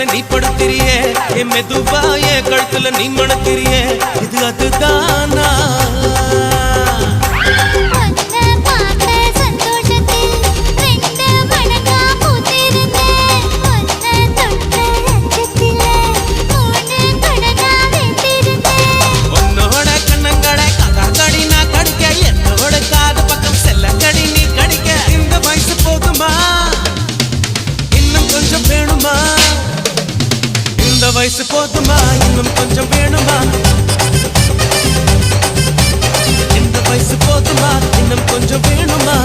மேல நீ படுத்திரியே என் மெதுவா என் கழுத்துல நீ மணத்திரியே இது அதுதானா வயசு போதுமா இன்னும் கொஞ்சம் வேணுமா இந்த வயசு போதுமா இன்னும் கொஞ்சம் வேணுமா